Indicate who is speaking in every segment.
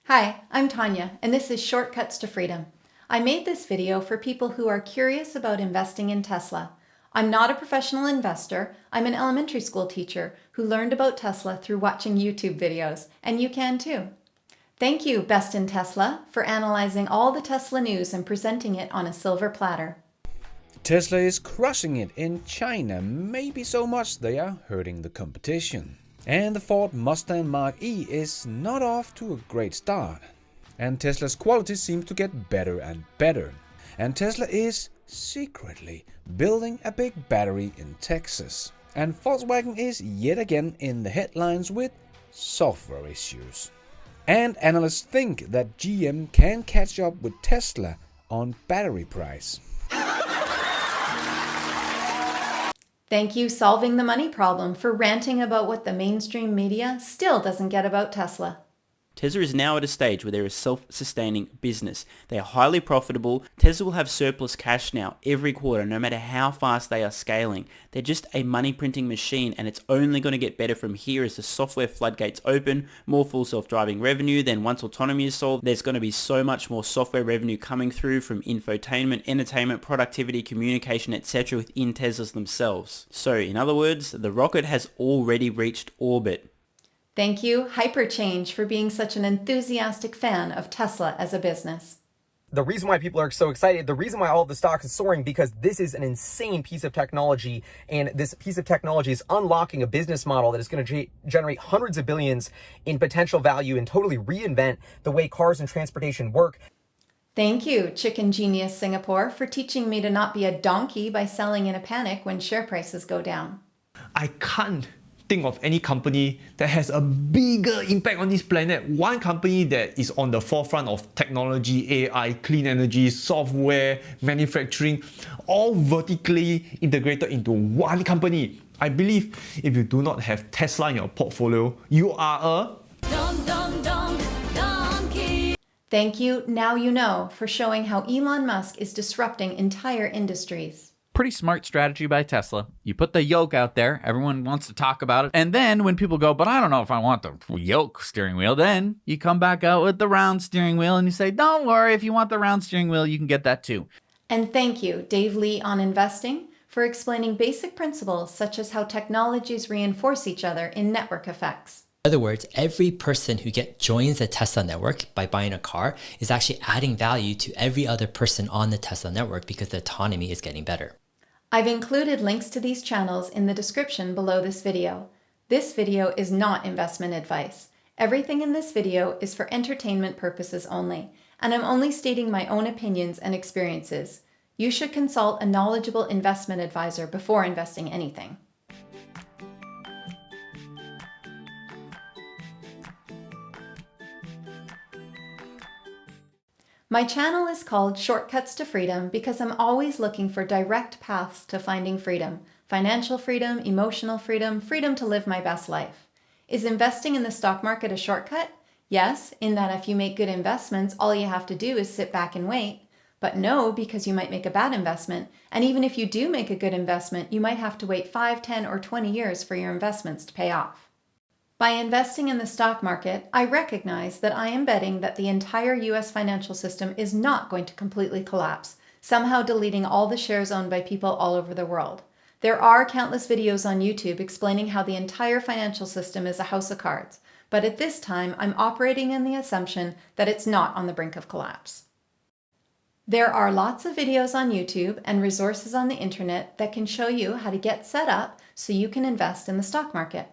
Speaker 1: Hi, I'm Tanya, and this is Shortcuts to Freedom. I made this video for people who are curious about investing in Tesla. I'm not a professional investor. I'm an elementary school teacher who learned about Tesla through watching YouTube videos, and you can too. Thank you, Best in Tesla, for analyzing all the Tesla news and presenting it on a silver platter.
Speaker 2: Tesla is crushing it in China, maybe so much they are hurting the competition. And the Ford Mustang Mach-E is not off to a great start. And Tesla's quality seems to get better and better. And Tesla is secretly building a big battery in Texas. And Volkswagen is yet again in the headlines with software issues. And analysts think that GM can catch up with Tesla on battery price.
Speaker 1: Thank you, Solving the Money Problem, for ranting about what the mainstream media still doesn't get about Tesla.
Speaker 3: Tesla is now at a stage where they're a self-sustaining business. They are highly profitable. Tesla will have surplus cash now every quarter, no matter how fast they are scaling. They're just a money printing machine, and it's only going to get better from here as the software floodgates open, more full self-driving revenue. Then once autonomy is solved, there's going to be so much more software revenue coming through from infotainment, entertainment, productivity, communication, etc. within Teslas themselves. So in other words, the rocket has already reached orbit.
Speaker 1: Thank you, Hyperchange, for being such an enthusiastic fan of Tesla as a business.
Speaker 4: The reason why people are so excited, the reason why all of the stock is soaring, because this is an insane piece of technology, and this piece of technology is unlocking a business model that is going to generate hundreds of billions in potential value and totally reinvent the way cars and transportation work.
Speaker 1: Thank you, Chicken Genius Singapore, for teaching me to not be a donkey by selling in a panic when share prices go down.
Speaker 5: I can't think of any company that has a bigger impact on this planet. One company that is on the forefront of technology, AI, clean energy, software, manufacturing, all vertically integrated into one company. I believe if you do not have Tesla in your portfolio, you are a
Speaker 1: donkey. Thank you, Now You Know, for showing how Elon Musk is disrupting entire industries.
Speaker 6: Pretty smart strategy by Tesla. You put the yoke out there, everyone wants to talk about it, and then when people go, but I don't know if I want the yoke steering wheel, then you come back out with the round steering wheel and you say, don't worry, if you want the round steering wheel, you can get that too.
Speaker 1: And thank you, Dave Lee on Investing, for explaining basic principles such as how technologies reinforce each other in network effects.
Speaker 7: In other words, every person who joins the Tesla network by buying a car is actually adding value to every other person on the Tesla network because the autonomy is getting better.
Speaker 1: I've included links to these channels in the description below this video. This video is not investment advice. Everything in this video is for entertainment purposes only, and I'm only stating my own opinions and experiences. You should consult a knowledgeable investment advisor before investing anything. My channel is called Shortcuts to Freedom because I'm always looking for direct paths to finding freedom. Financial freedom, emotional freedom, freedom to live my best life. Is investing in the stock market a shortcut? Yes, in that if you make good investments, all you have to do is sit back and wait. But no, because you might make a bad investment. And even if you do make a good investment, you might have to wait 5, 10, or 20 years for your investments to pay off. By investing in the stock market, I recognize that I am betting that the entire US financial system is not going to completely collapse, somehow deleting all the shares owned by people all over the world. There are countless videos on YouTube explaining how the entire financial system is a house of cards, but at this time I'm operating in the assumption that it's not on the brink of collapse. There are lots of videos on YouTube and resources on the internet that can show you how to get set up so you can invest in the stock market.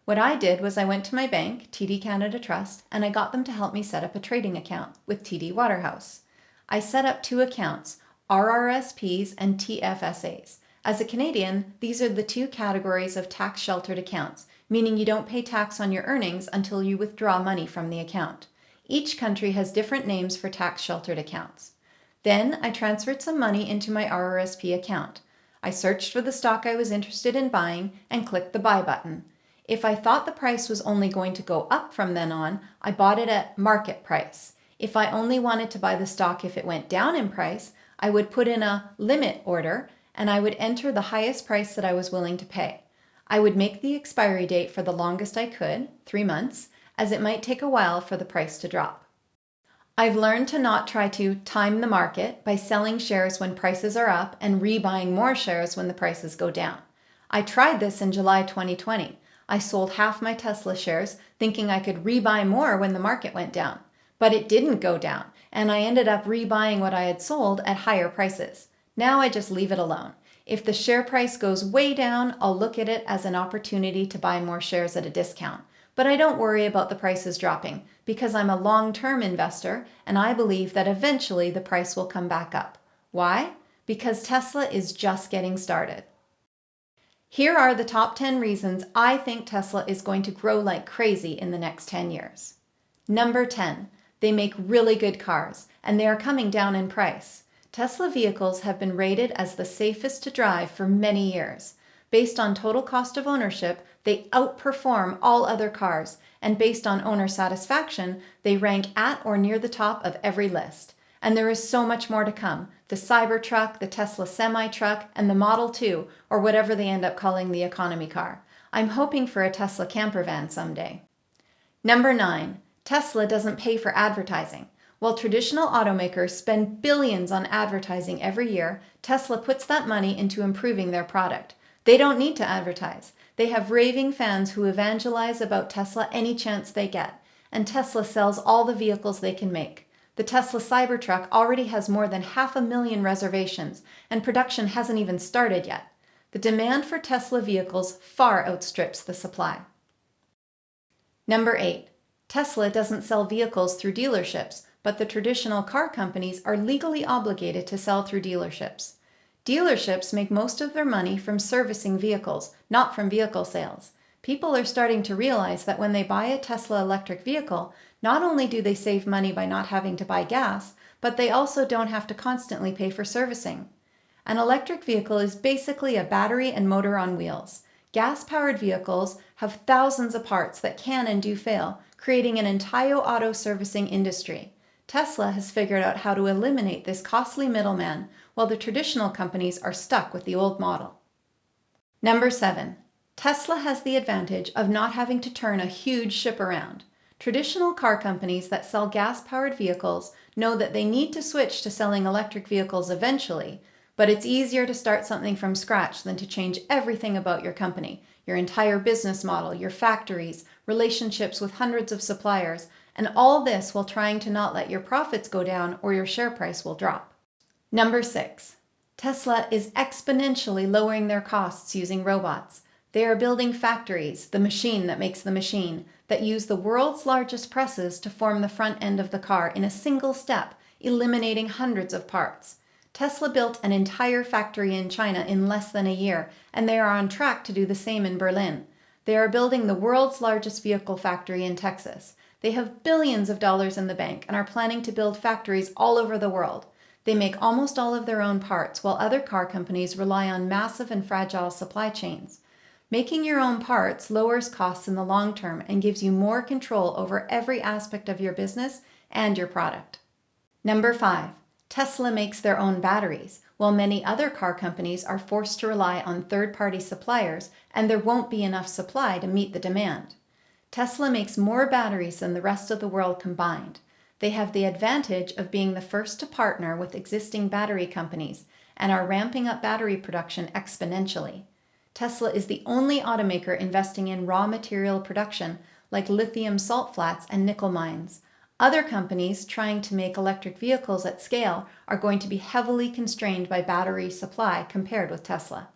Speaker 1: What I did was I went to my bank, TD Canada Trust, and I got them to help me set up a trading account with TD Waterhouse. I set up 2 accounts, RRSPs and TFSAs. As a Canadian, these are the 2 categories of tax-sheltered accounts, meaning you don't pay tax on your earnings until you withdraw money from the account. Each country has different names for tax-sheltered accounts. Then I transferred some money into my RRSP account. I searched for the stock I was interested in buying and clicked the buy button. If I thought the price was only going to go up from then on, I bought it at market price. If I only wanted to buy the stock if it went down in price, I would put in a limit order and I would enter the highest price that I was willing to pay. I would make the expiry date for the longest I could, 3 months, as it might take a while for the price to drop. I've learned to not try to time the market by selling shares when prices are up and rebuying more shares when the prices go down. I tried this in July 2020. I sold half my Tesla shares thinking I could rebuy more when the market went down. But it didn't go down, and I ended up rebuying what I had sold at higher prices. Now I just leave it alone. If the share price goes way down, I'll look at it as an opportunity to buy more shares at a discount. But I don't worry about the prices dropping because I'm a long-term investor and I believe that eventually the price will come back up. Why? Because Tesla is just getting started. Here are the top 10 reasons I think Tesla is going to grow like crazy in the next 10 years. Number 10, they make really good cars and they are coming down in price. Tesla vehicles have been rated as the safest to drive for many years. Based on total cost of ownership, they outperform all other cars, and based on owner satisfaction, they rank at or near the top of every list. And there is so much more to come. The Cybertruck, the Tesla semi-truck, and the Model 2, or whatever they end up calling the economy car. I'm hoping for a Tesla camper van someday. Number 9, Tesla doesn't pay for advertising. While traditional automakers spend billions on advertising every year, Tesla puts that money into improving their product. They don't need to advertise. They have raving fans who evangelize about Tesla any chance they get, and Tesla sells all the vehicles they can make. The Tesla Cybertruck already has more than 500,000 reservations, and production hasn't even started yet. The demand for Tesla vehicles far outstrips the supply. Number 8, Tesla doesn't sell vehicles through dealerships, but the traditional car companies are legally obligated to sell through dealerships. Dealerships make most of their money from servicing vehicles, not from vehicle sales. People are starting to realize that when they buy a Tesla electric vehicle, not only do they save money by not having to buy gas, but they also don't have to constantly pay for servicing. An electric vehicle is basically a battery and motor on wheels. Gas-powered vehicles have thousands of parts that can and do fail, creating an entire auto servicing industry. Tesla has figured out how to eliminate this costly middleman, while the traditional companies are stuck with the old model. Number 7, Tesla has the advantage of not having to turn a huge ship around. Traditional car companies that sell gas-powered vehicles know that they need to switch to selling electric vehicles eventually, but it's easier to start something from scratch than to change everything about your company, your entire business model, your factories, relationships with hundreds of suppliers, and all this while trying to not let your profits go down or your share price will drop. Number 6, Tesla is exponentially lowering their costs using robots. They are building factories, the machine that makes the machine, that use the world's largest presses to form the front end of the car in a single step, eliminating hundreds of parts. Tesla built an entire factory in China in less than a year, and they are on track to do the same in Berlin. They are building the world's largest vehicle factory in Texas. They have billions of dollars in the bank and are planning to build factories all over the world. They make almost all of their own parts, while other car companies rely on massive and fragile supply chains. Making your own parts lowers costs in the long term and gives you more control over every aspect of your business and your product. Number 5, Tesla makes their own batteries, while many other car companies are forced to rely on third-party suppliers, and there won't be enough supply to meet the demand. Tesla makes more batteries than the rest of the world combined. They have the advantage of being the first to partner with existing battery companies and are ramping up battery production exponentially. Tesla is the only automaker investing in raw material production like lithium salt flats and nickel mines. Other companies trying to make electric vehicles at scale are going to be heavily constrained by battery supply compared with Tesla.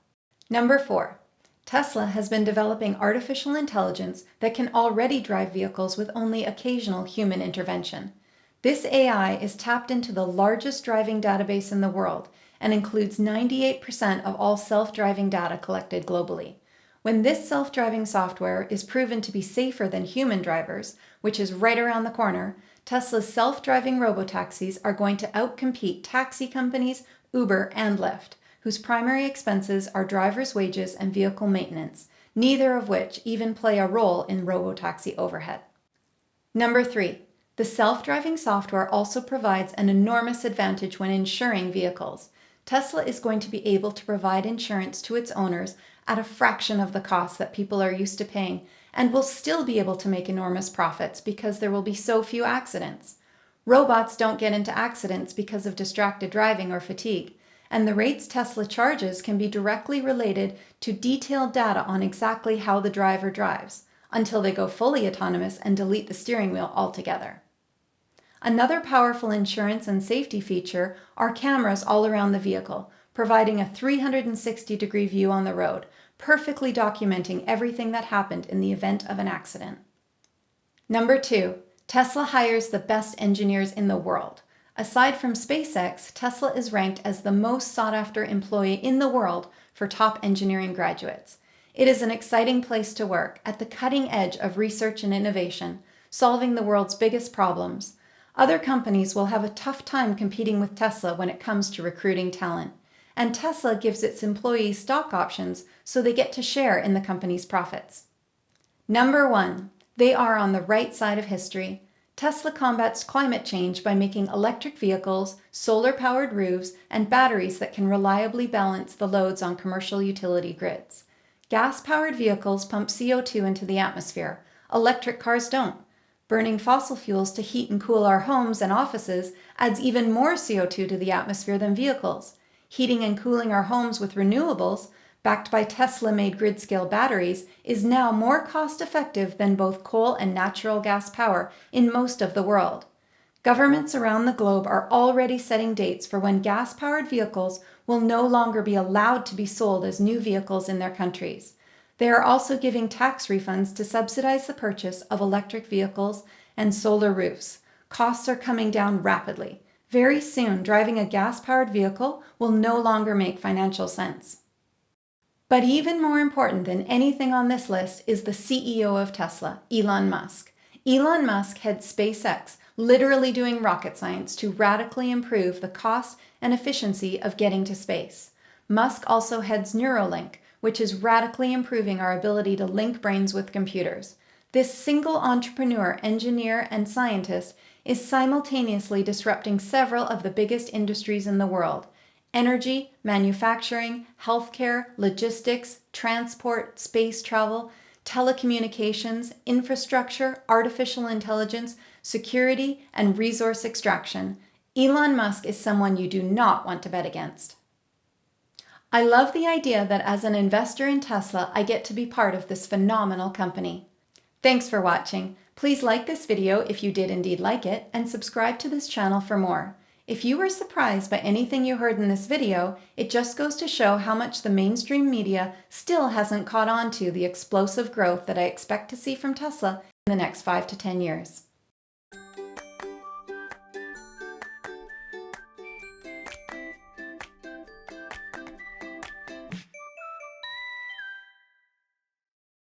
Speaker 1: Number 4, Tesla has been developing artificial intelligence that can already drive vehicles with only occasional human intervention. This AI is tapped into the largest driving database in the world and includes 98% of all self-driving data collected globally. When this self-driving software is proven to be safer than human drivers, which is right around the corner, Tesla's self-driving robotaxis are going to outcompete taxi companies, Uber, and Lyft, whose primary expenses are drivers' wages and vehicle maintenance, neither of which even play a role in robotaxi overhead. Number 3, the self-driving software also provides an enormous advantage when insuring vehicles. Tesla is going to be able to provide insurance to its owners at a fraction of the cost that people are used to paying, and will still be able to make enormous profits because there will be so few accidents. Robots don't get into accidents because of distracted driving or fatigue, and the rates Tesla charges can be directly related to detailed data on exactly how the driver drives, until they go fully autonomous and delete the steering wheel altogether. Another powerful insurance and safety feature are cameras all around the vehicle, providing a 360-degree view on the road, perfectly documenting everything that happened in the event of an accident. Number 2, Tesla hires the best engineers in the world. Aside from SpaceX, Tesla is ranked as the most sought-after employer in the world for top engineering graduates. It is an exciting place to work, at the cutting edge of research and innovation, solving the world's biggest problems. Other companies will have a tough time competing with Tesla when it comes to recruiting talent. And Tesla gives its employees stock options so they get to share in the company's profits. Number 1, they are on the right side of history. Tesla combats climate change by making electric vehicles, solar-powered roofs, and batteries that can reliably balance the loads on commercial utility grids. Gas-powered vehicles pump CO2 into the atmosphere. Electric cars don't. Burning fossil fuels to heat and cool our homes and offices adds even more CO2 to the atmosphere than vehicles. Heating and cooling our homes with renewables, backed by Tesla-made grid-scale batteries, is now more cost-effective than both coal and natural gas power in most of the world. Governments around the globe are already setting dates for when gas-powered vehicles will no longer be allowed to be sold as new vehicles in their countries. They are also giving tax refunds to subsidize the purchase of electric vehicles and solar roofs. Costs are coming down rapidly. Very soon, driving a gas-powered vehicle will no longer make financial sense. But even more important than anything on this list is the CEO of Tesla, Elon Musk. Elon Musk heads SpaceX, literally doing rocket science to radically improve the cost and efficiency of getting to space. Musk also heads Neuralink, which is radically improving our ability to link brains with computers. This single entrepreneur, engineer, and scientist is simultaneously disrupting several of the biggest industries in the world: energy, manufacturing, healthcare, logistics, transport, space travel, telecommunications, infrastructure, artificial intelligence, security, and resource extraction. Elon Musk is someone you do not want to bet against. I love the idea that as an investor in Tesla, I get to be part of this phenomenal company. Thanks for watching. Please like this video if you did indeed like it, and subscribe to this channel for more. If you were surprised by anything you heard in this video, it just goes to show how much the mainstream media still hasn't caught on to the explosive growth that I expect to see from Tesla in the next 5 to 10 years.